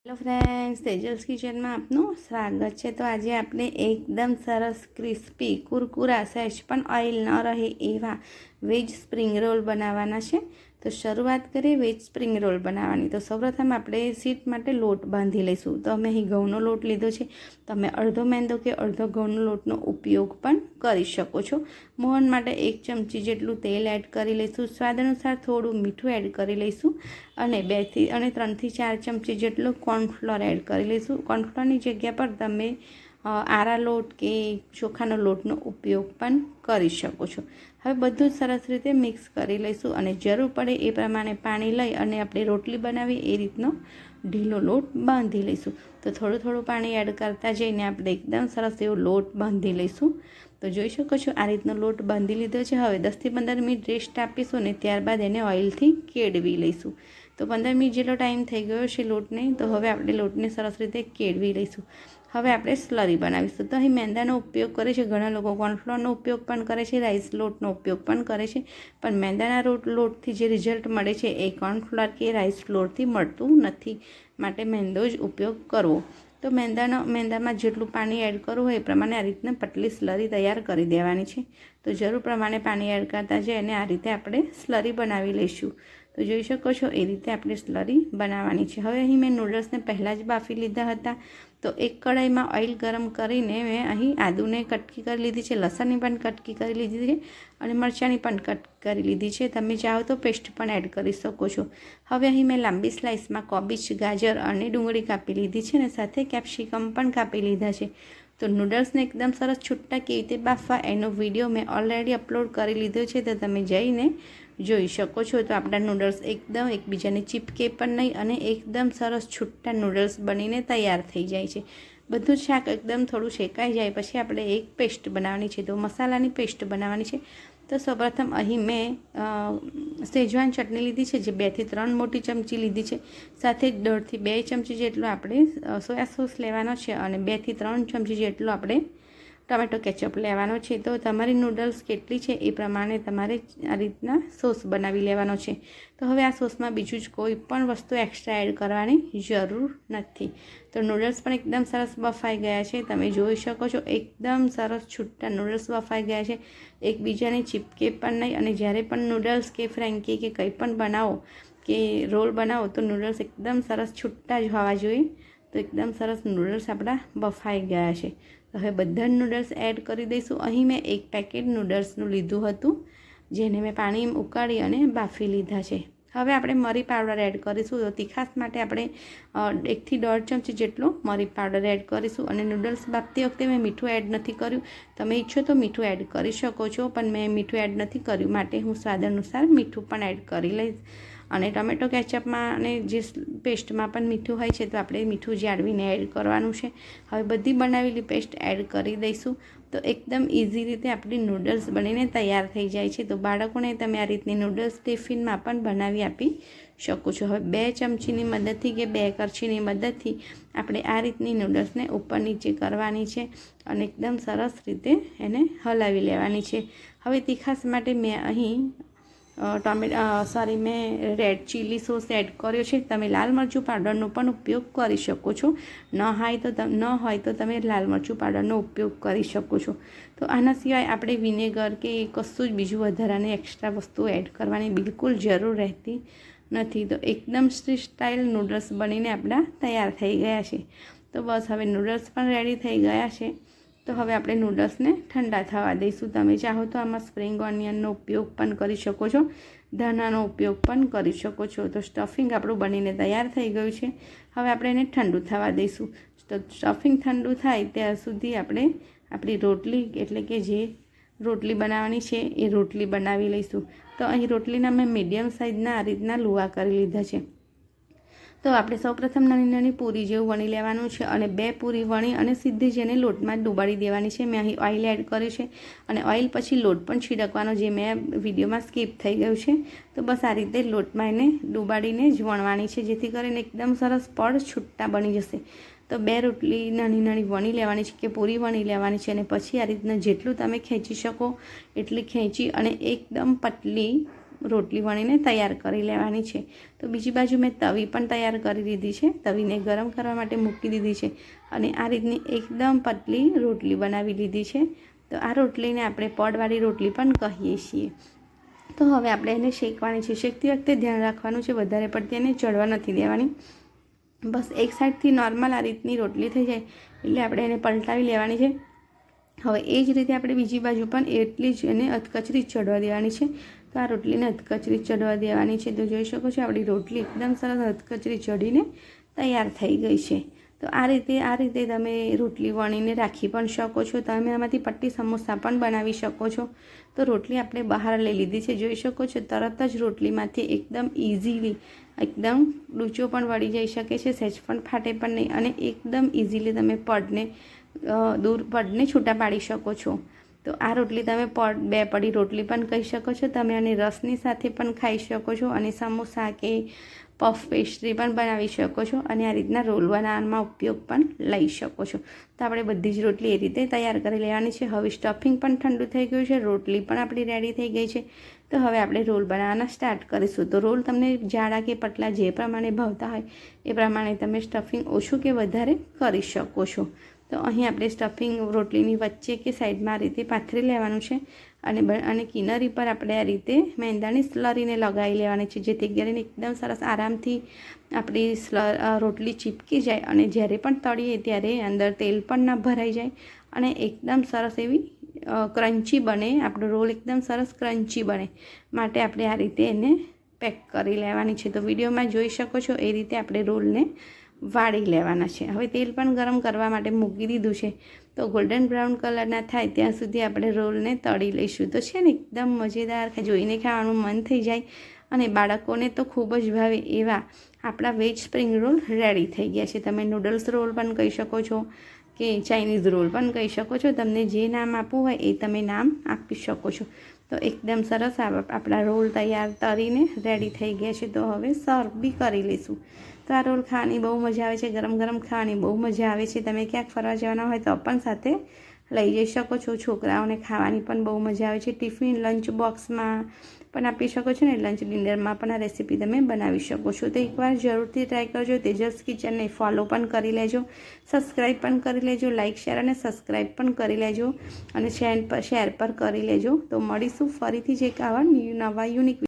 Hello friends, तेजल्स kitchen में आपનું સ્વાગત છે। तो आज આપણે एकदम सरस क्रिस्पी कुरकुरा सहेज पण ऑइल न रहे एवा वेज स्प्रिंग रोल बनाववाना छे। तो शुरुआत करिए वेज स्प्रिंग रोल बनाववानी। तो सौप्रथम આપણે સીટ માટે લોટ બાંધી લઈશું। તો અમે અહીં ઘઉંનો લોટ લીધો છે। તમે અડધો મેંદો કે અડધો ઘઉંનો લોટનો ઉપયોગ પણ કરી શકો છો। મોહન માટે 1 ચમચી જેટલું તેલ એડ કરી લઈશું। સ્વાદ અનુસાર થોડું મીઠું એડ કરી લઈશું અને 3 થી 4 ચમચી જેટલું કોર્નફ્લોર એડ કરી લઈશું। કોર્નફ્લોરની જગ્યા પર તમે આરા લોટ કે ચોખાનો લોટનો ઉપયોગ પણ કરી શકો છો। હવે બધું જ સરસ રીતે મિક્સ કરી લઈશું અને જરૂર પડે એ પ્રમાણે પાણી લઈ અને આપણે રોટલી બનાવી એ રીતનો ઢીલો લોટ બાંધી લઈશું। તો થોડું થોડું પાણી એડ કરતા જઈને આપણે એકદમ સરસ એવો લોટ બાંધી લઈશું। તો જોઈ શકો છો આ રીતનો લોટ બાંધી લીધો છે। હવે 10 થી 15 મિનિટ રેસ્ટ આપીશું અને ત્યારબાદ એને ઓઇલથી કેળવી લઈશું। તો 15 મિનિટ જેટલો ટાઈમ થઈ ગયો છે લોટને। તો હવે આપણે લોટને સરસ રીતે કેળવી લઈશું। હવે આપણે સ્લરી બનાવીશું। તો અહીં મેંદાનો ઉપયોગ કરે છે ઘણા લોકો, કોર્નફ્લોરનો ઉપયોગ પણ કરે છે, રાઈસ લોટનો ઉપયોગ પણ કરે છે, પણ મેંદાના લોટથી જે રિઝલ્ટ મળે છે એ કોર્નફ્લોર કે રાઈસ ફ્લોરથી મળતું નથી, માટે મેંદો જ ઉપયોગ કરવો। તો મેંદામાં જેટલું પાણી એડ કરવું હોય એ પ્રમાણે આ રીતના પતલી સ્લરી તૈયાર કરી દેવાની છે। તો જરૂર પ્રમાણે પાણી એડ કરતા જઈએ અને આ રીતે આપણે સ્લરી બનાવી લઈશું। તો જોઈ શકો છો એ રીતે આપણે સ્લરી બનાવવાની છે। હવે અહીં મેં નૂડલ્સને પહેલાં જ બાફી લીધા હતા। તો એક કઢાઈમાં ઓઇલ ગરમ કરીને મેં અહીં આદુને કટકી કરી લીધી છે, લસણની પણ કટકી કરી લીધી છે અને મરચાંની પણ કટકી કરી લીધી છે। તમે ચાહો તો પેસ્ટ પણ એડ કરી શકો છો। હવે અહીં મેં લાંબી સ્લાઇસમાં કોબીજ, ગાજર અને ડુંગળી કાપી લીધી છે અને સાથે કેપ્સિકમ પણ કાપી લીધા છે। તો નૂડલ્સને એકદમ સરસ છૂટા કેવી રીતે બાફવા એનો વિડીયો મેં ઓલરેડી અપલોડ કરી લીધો છે, તો તમે જઈને જોઈ શકો છો। તો આપણા નૂડલ્સ એકદમ એકબીજાને ચીપકે પણ નહીં અને એકદમ સરસ છૂટા નૂડલ્સ બનીને તૈયાર થઈ જાય છે। બધું જ શાક એકદમ થોડું શેકાઈ જાય પછી આપણે એક પેસ્ટ બનાવવાની છે। તો મસાલાની પેસ્ટ બનાવવાની છે। તો સૌપ્રથમ અહીં મેં સેજવાન ચટણી લીધી છે જે 2 થી 3 મોટી ચમચી લીધી છે। સાથે 1.5 થી 2 ચમચી જેટલો આપણે સોયા સોસ લેવાનો છે અને 2 થી 3 ચમચી જેટલો આપણે ટમેટો કેચઅપ લેવાનો છે। તો તમારી નૂડલ્સ કેટલી છે એ પ્રમાણે તમારે આ રીતના સોસ બનાવી લેવાનો છે। તો હવે આ સોસમાં બીજું જ કોઈ પણ વસ્તુ એક્સ્ટ્રા એડ કરવાની જરૂર નથી। તો નૂડલ્સ પણ એકદમ સરસ બફાઈ ગયા છે, તમે જોઈ શકો છો એકદમ સરસ છૂટા નૂડલ્સ બફાઈ ગયા છે, એકબીજાને ચીપકે પણ નહીં। અને જ્યારે પણ નૂડલ્સ કે ફ્રેન્કી કે કંઈ પણ બનાવો કે રોલ બનાવો તો નૂડલ્સ એકદમ સરસ છૂટા જ હોવા જોઈએ। તો એકદમ સરસ નૂડલ્સ આપણા બફાઈ ગયા છે। તો હવે બધા નૂડલ્સ એડ કરી દઈશું। અહીં મેં 1 પેકેટ નૂડલ્સનું લીધું હતું જેને મેં પાણી ઉકાળી અને બાફી લીધા છે। હવે આપણે મરી પાવડર એડ કરીશું। તો તીખાશ માટે આપણે 1 થી 1.5 ચમચી જેટલો મરી પાવડર એડ કરીશું અને નૂડલ્સ બાફતી વખતે મેં મીઠું એડ નથી કર્યું। તમે ઈચ્છો તો મીઠું એડ કરી શકો છો, પણ મેં મીઠું એડ નથી કર્યું માટે હું સ્વાદ અનુસાર મીઠું પણ એડ કરી લઈશ। અને ટમેટો કેચઅપમાં અને જે પેસ્ટમાં પણ મીઠું હોય છે તો આપણે મીઠું જાળવીને એડ કરવાનું છે। હવે બધી બનાવેલી પેસ્ટ એડ કરી દઈશું। તો એકદમ ઇઝી રીતે આપણી નૂડલ્સ બનીને તૈયાર થઈ જાય છે। તો બાળકોને તમે આ રીતની નૂડલ્સ ટિફિનમાં પણ બનાવી આપી શકો છો। હવે 2 ચમચીની મદદથી કે 2 કરછીની મદદથી આપણે આ રીતની નૂડલ્સને ઉપર નીચે કરવાની છે અને એકદમ સરસ રીતે એને હલાવી લેવાની છે। હવે તીખાશ માટે મેં અહીં મેં રેડ ચીલી સોસ એડ કર્યો છે। તમે લાલ મરચું પાવડરનો પણ ઉપયોગ કરી શકો છો, ન હોય તો તમે લાલ મરચું પાવડરનો ઉપયોગ કરી શકો છો। તો આના સિવાય આપણે વિનેગર કે કશું જ બીજું વધારાની એક્સ્ટ્રા વસ્તુ એડ કરવાની બિલકુલ જરૂર રહેતી નથી। તો એકદમ સ્ટ્રીટ સ્ટાઇલ નૂડલ્સ બનીને આપણા તૈયાર થઈ ગયા છે। તો બસ હવે નૂડલ્સ પણ રેડી થઈ ગયા છે। તો હવે આપણે નૂડલ્સને ઠંડા થવા દઈશું। તમે ચાહો તો આમાં સ્પ્રિંગ ઓનિયનનો ઉપયોગ પણ કરી શકો છો, ધાણાનો ઉપયોગ પણ કરી શકો છો। તો સ્ટફિંગ આપણું બનીને તૈયાર થઈ ગયું છે। હવે આપણે એને ઠંડુ થવા દઈશું। તો સ્ટફિંગ ઠંડુ થાય ત્યાં સુધી આપણે આપણી રોટલી એટલે કે જે રોટલી બનાવવાની છે એ રોટલી બનાવી લઈશું। તો અહીં રોટલીના મેં મીડિયમ સાઇઝના આ રીતના લુવા કરી લીધા છે। તો આપણે સૌપ્રથમ નાની નાની પૂરી જેવું વણી લેવાનું છે અને 2 પૂરી વણી અને સીધી જેને લોટમાં ડુબાડી દેવાની છે। મેં અહીં ઓઇલ એડ કર્યું છે અને ઓઇલ પછી લોટ પણ છિડકવાનો જે મેં વિડીયોમાં સ્કીપ થઈ ગયું છે। તો બસ આ રીતે લોટમાં એને ડુબાડીને જ વણવાની છે જેથી કરીને એકદમ સરસ પડ છૂટા બની જશે। તો 2 રોટલી નાની નાની વણી લેવાની છે કે પૂરી વણી લેવાની છે અને પછી આ રીતના જેટલું તમે ખેંચી શકો એટલી ખેંચી અને એકદમ પતલી રોટલી વણીને તૈયાર કરી લેવાની છે. તો બીજી બાજુ મેં તવી પણ તૈયાર કરી દીધી છે. તવીને ગરમ કરવા માટે મૂકી દીધી છે અને આ રીતની એકદમ પતલી રોટલી બનાવી લીધી છે. તો આ રોટલીને આપણે પડવાળી રોટલી પણ કહીએ છીએ. તો હવે આપણે એને શેકવાની છે. શેકતી વખતે ધ્યાન રાખવાનું છે વધારે પડતી એને ચડવા નથી દેવાની. બસ એક સાઈડથી નોર્મલ આ રીતની રોટલી થઈ જાય એટલે આપણે એને પલટાવી લેવાની છે. હવે એ જ રીતે આપણે બીજી બાજુ પણ એટલી જ એને અધકચરી ચડવા દેવાની છે. તો આ રોટલીને અધકચરી ચડવા દેવાની છે. તો જોઈ શકો છો આપણી રોટલી એકદમ સરસ અધકચરી ચડીને તૈયાર થઈ ગઈ છે. તો આ રીતે તમે રોટલી વણીને રાખી પણ શકો છો. તમે આમાંથી પટ્ટી સમોસા પણ બનાવી શકો છો. તો રોટલી આપણે બહાર લઈ લીધી છે. જોઈ શકો છો તરત જ રોટલીમાંથી એકદમ ઇઝીલી એકદમ ડૂચો પણ વળી જઈ શકે છે, સહેજ પણ ફાટે પણ નહીં અને એકદમ ઇઝીલી તમે પડને છૂટા પાડી શકો છો. તો આ રોટલી તમે બે પડી રોટલી પણ કહી શકો છો. તમે આને રસની સાથે પણ ખાઈ શકો છો અને સમોસા કે પફ પેસ્ટ્રી પણ બનાવી શકો છો અને આ રીતના રોલ બનાવવામાં ઉપયોગ પણ લઈ શકો છો. તો આપણે બધી જ રોટલી એ રીતે તૈયાર કરી લેવાની છે. હવે સ્ટફિંગ પણ ઠંડુ થઈ ગયું છે, રોટલી પણ આપણી રેડી થઈ ગઈ છે. તો હવે આપણે રોલ બનાવવાના સ્ટાર્ટ કરીશું. તો રોલ તમને જાડા કે પતલા જે પ્રમાણે ભાવતા હોય એ પ્રમાણે તમે સ્ટફિંગ ઓછું કે વધારે કરી શકો છો. તો અહીં આપણે સ્ટફિંગ રોટલીની વચ્ચે કે સાઈડમાં આ રીતે પાથરી લેવાનું છે અને કિનારી પર આપણે આ રીતે મેંદાની સ્લરીને લગાવી લેવાની છે, જેથી કરીને એકદમ સરસ આરામથી આપણી રોટલી ચીપકી જાય અને જ્યારે પણ તળીએ ત્યારે અંદર તેલ પણ ના ભરાઈ જાય અને એકદમ સરસ એવી ક્રન્ચી બને. આપણો રોલ એકદમ સરસ ક્રન્ચી બને માટે આપણે આ રીતે એને પેક કરી લેવાની છે. તો વિડીયોમાં જોઈ શકો છો એ રીતે આપણે રોલને વાળી લેવાના છે. હવે તેલ પણ ગરમ કરવા માટે મૂકી દીધું છે. તો ગોલ્ડન બ્રાઉન કલરના થાય ત્યાં સુધી આપણે રોલને તળી લઈશું. તો છે ને એકદમ મજેદાર, જોઈને ખાવાનું મન થઈ જાય અને બાળકોને તો ખૂબ જ ભાવે એવા આપણા વેજ સ્પ્રિંગ રોલ રેડી થઈ ગયા છે. તમે નૂડલ્સ રોલ પણ કહી શકો છો કે ચાઇનીઝ રોલ પણ કહી શકો છો. તમને જે નામ આપવું હોય એ તમે નામ આપી શકો છો. તો એકદમ સરસ આપણા રોલ તૈયાર તળીને રેડી થઈ ગયા છે. તો હવે સર્વ બી કરી લઈશું. તો આ રોલ ખાવાની બહુ મજા આવે છે, ગરમ ગરમ ખાવાની બહુ મજા આવે છે. તમે ક્યાંક ફરવા જવાના હોય તો પણ સાથે લઈ જઈ શકો છો. છોકરાઓને ખાવાની પણ બહુ મજા આવે છે. ટિફિન લંચ બોક્સમાં પણ આપી શકો છો ને લંચ ડિનરમાં પણ આ રેસીપી તમે બનાવી શકો છો. તો એકવાર જરૂરથી ટ્રાય કરજો. તેજસ કિચનને ફોલો પણ કરી લેજો, સબસ્ક્રાઈબ પણ કરી લેજો, લાઇક શેર અને સબસ્ક્રાઈબ પણ કરી લેજો અને શેર પર કરી લેજો. તો મળીશું ફરીથી જ એક આવા નવા યુનિક